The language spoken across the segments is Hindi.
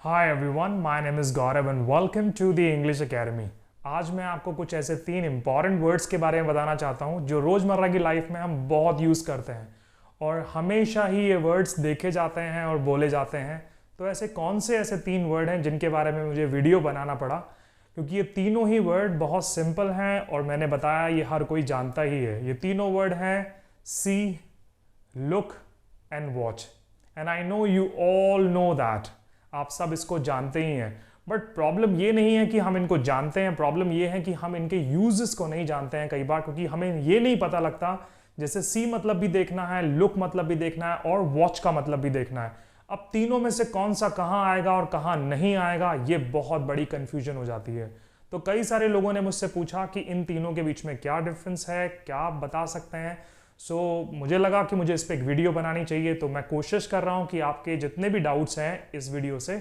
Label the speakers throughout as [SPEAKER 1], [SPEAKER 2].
[SPEAKER 1] Hi everyone, my name is Gaurav and welcome to the English academy. आज मैं आपको कुछ ऐसे 3 इंपॉर्टेंट वर्ड्स के बारे में बताना चाहता हूँ जो रोज़मर्रा की लाइफ में हम बहुत यूज़ करते हैं और हमेशा ही ये वर्ड्स देखे जाते हैं और बोले जाते हैं। तो ऐसे कौन से ऐसे 3 वर्ड हैं जिनके बारे में मुझे वीडियो बनाना पड़ा, क्योंकि ये तीनों ही वर्ड बहुत सिंपल हैं और मैंने बताया ये हर कोई जानता ही है। ये तीनों वर्ड हैं see, look and watch. And I know you all know that, आप सब इसको जानते ही हैं। बट प्रॉब्लम ये नहीं है कि हम इनको जानते हैं, प्रॉब्लम ये है कि हम इनके यूजेस को नहीं जानते हैं कई बार, क्योंकि हमें ये नहीं पता लगता। जैसे सी मतलब भी देखना है, लुक मतलब भी देखना है और वॉच का मतलब भी देखना है। अब तीनों में से कौन सा कहाँ आएगा और कहाँ नहीं आएगा, ये बहुत बड़ी कंफ्यूजन हो जाती है। तो कई सारे लोगों ने मुझसे पूछा कि इन तीनों के बीच में क्या डिफरेंस है, क्या आप बता सकते हैं। मुझे लगा कि मुझे इस पर एक वीडियो बनानी चाहिए, तो मैं कोशिश कर रहा हूं कि आपके जितने भी डाउट्स हैं इस वीडियो से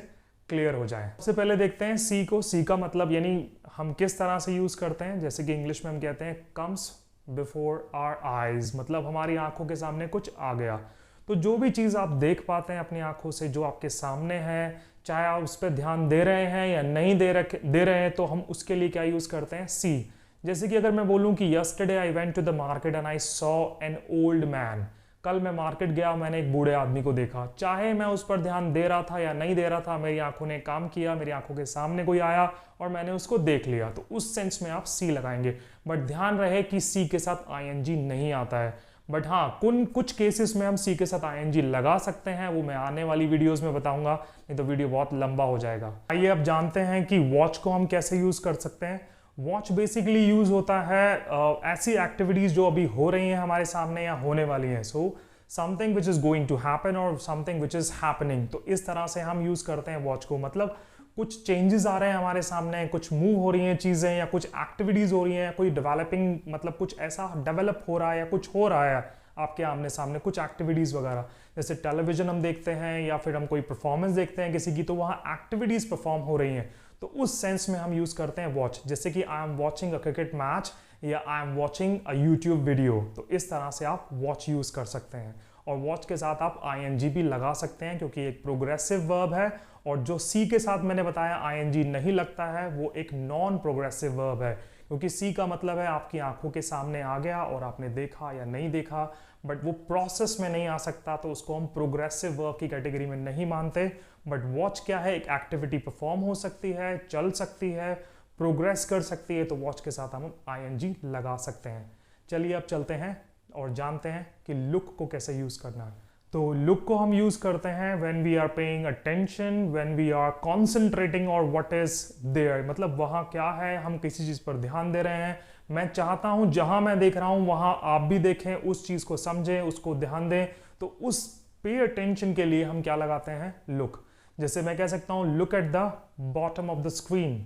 [SPEAKER 1] क्लियर हो जाएं। सबसे पहले देखते हैं सी को। सी का मतलब यानी हम किस तरह से यूज करते हैं। जैसे कि इंग्लिश में हम कहते हैं कम्स बिफोर आवर आईज, मतलब हमारी आंखों के सामने कुछ आ गया। तो जो भी चीज़ आप देख पाते हैं अपनी आंखों से, जो आपके सामने है, चाहे आप उस पर ध्यान दे रहे हैं या नहीं दे रहे हैं, तो हम उसके लिए क्या यूज करते हैं, सी। जैसे कि अगर मैं बोलूं कि yesterday I went to the market and I saw an old man, कल मैं मार्केट गया, मैंने एक बूढ़े आदमी को देखा। चाहे मैं उस पर ध्यान दे रहा था या नहीं दे रहा था, मेरी आंखों ने काम किया, मेरी आंखों के सामने कोई आया और मैंने उसको देख लिया, तो उस सेंस में आप सी लगाएंगे। बट ध्यान रहे कि सी के साथ आईएनजी नहीं आता है। बट हाँ, कुछ केसेस में हम सी के साथ आईएनजी लगा सकते हैं, वो मैं आने वाली वीडियोस में बताऊंगा, नहीं तो वीडियो बहुत लंबा हो जाएगा। आइए अब जानते हैं कि वॉच को हम कैसे यूज कर सकते हैं। वॉच बेसिकली यूज होता है ऐसी एक्टिविटीज जो अभी हो रही हैं हमारे सामने या होने वाली हैं। So something which is going to happen और समथिंग विच इज हैपनिंग, तो इस तरह से हम यूज करते हैं वॉच को। मतलब कुछ चेंजेस आ रहे हैं हमारे सामने, कुछ मूव हो रही हैं चीजें या कुछ एक्टिविटीज हो रही हैं, कोई डेवलपिंग, मतलब कुछ ऐसा डेवलप हो रहा है या कुछ हो रहा है आपके आमने सामने, कुछ एक्टिविटीज वगैरह। जैसे टेलीविजन हम देखते हैं या फिर हम कोई परफॉर्मेंस देखते हैं किसी की, तो वहाँ एक्टिविटीज परफॉर्म हो रही हैं, तो उस सेंस में हम यूज करते हैं वॉच। जैसे कि I am watching a cricket match या I am watching a YouTube video, तो इस तरह से आप वॉच यूज कर सकते हैं। और वॉच के साथ आप आईएनजी भी लगा सकते हैं, क्योंकि एक प्रोग्रेसिव वर्ब है। और जो सी के साथ मैंने बताया आईएनजी नहीं लगता है, वो एक नॉन प्रोग्रेसिव वर्ब है, क्योंकि सी का मतलब है आपकी आंखों के सामने आ गया और आपने देखा या नहीं देखा, बट वो प्रोसेस में नहीं आ सकता, तो उसको हम प्रोग्रेसिव वर्ब की कैटेगरी में नहीं मानते। बट वॉच क्या है, एक एक्टिविटी परफॉर्म हो सकती है, चल सकती है, प्रोग्रेस कर सकती है, तो वॉच के साथ हम आईएनजी लगा सकते हैं। चलिए अब चलते हैं और जानते हैं कि लुक को कैसे यूज करना है। तो लुक को हम यूज करते हैं when we are paying attention, when we are concentrating और व्हाट इज देयर, मतलब वहाँ क्या है, हम किसी चीज पर ध्यान दे रहे हैं। मैं चाहता हूं जहां मैं देख रहा हूं वहां आप भी देखें, उस चीज को समझें, उसको ध्यान दें, तो उस पे अटेंशन के लिए हम क्या लगाते हैं, लुक। जैसे मैं कह सकता हूं look at the bottom of the screen,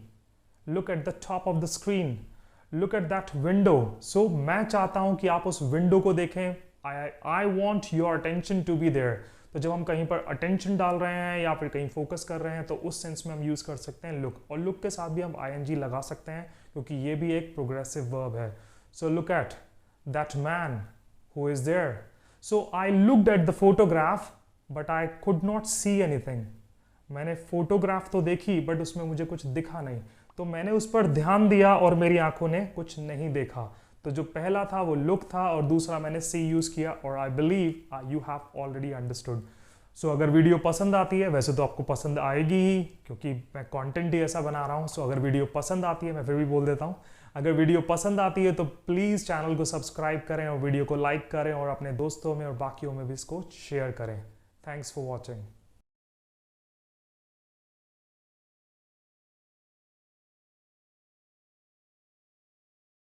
[SPEAKER 1] look at the top of the screen, look at that window. So मैं चाहता हूं कि आप उस विंडो को देखें, I want your attention to be there. तो जब हम कहीं पर अटेंशन डाल रहे हैं या फिर कहीं फोकस कर रहे हैं, तो उस सेंस में हम यूज कर सकते हैं लुक। और लुक के साथ भी हम आईएनजी लगा सकते हैं, क्योंकि ये भी एक प्रोग्रेसिव वर्ब है। So look at that man who is there. So I looked at the photograph but I could not see anything. मैंने फोटोग्राफ तो देखी बट उसमें मुझे कुछ दिखा नहीं, तो मैंने उस पर ध्यान दिया और मेरी आंखों ने कुछ नहीं देखा। तो जो पहला था वो लुक था और दूसरा मैंने सी यूज किया। और I believe you have already understood. So अगर वीडियो पसंद आती है, वैसे तो आपको पसंद आएगी ही, क्योंकि मैं कंटेंट ही ऐसा बना रहा हूँ। सो अगर वीडियो पसंद आती है, मैं फिर भी बोल देता हूँ, अगर वीडियो पसंद आती है तो प्लीज़ चैनल को सब्सक्राइब करें और वीडियो को लाइक करें और अपने दोस्तों में और बाकियों में भी इसको शेयर करें। Thanks for watching.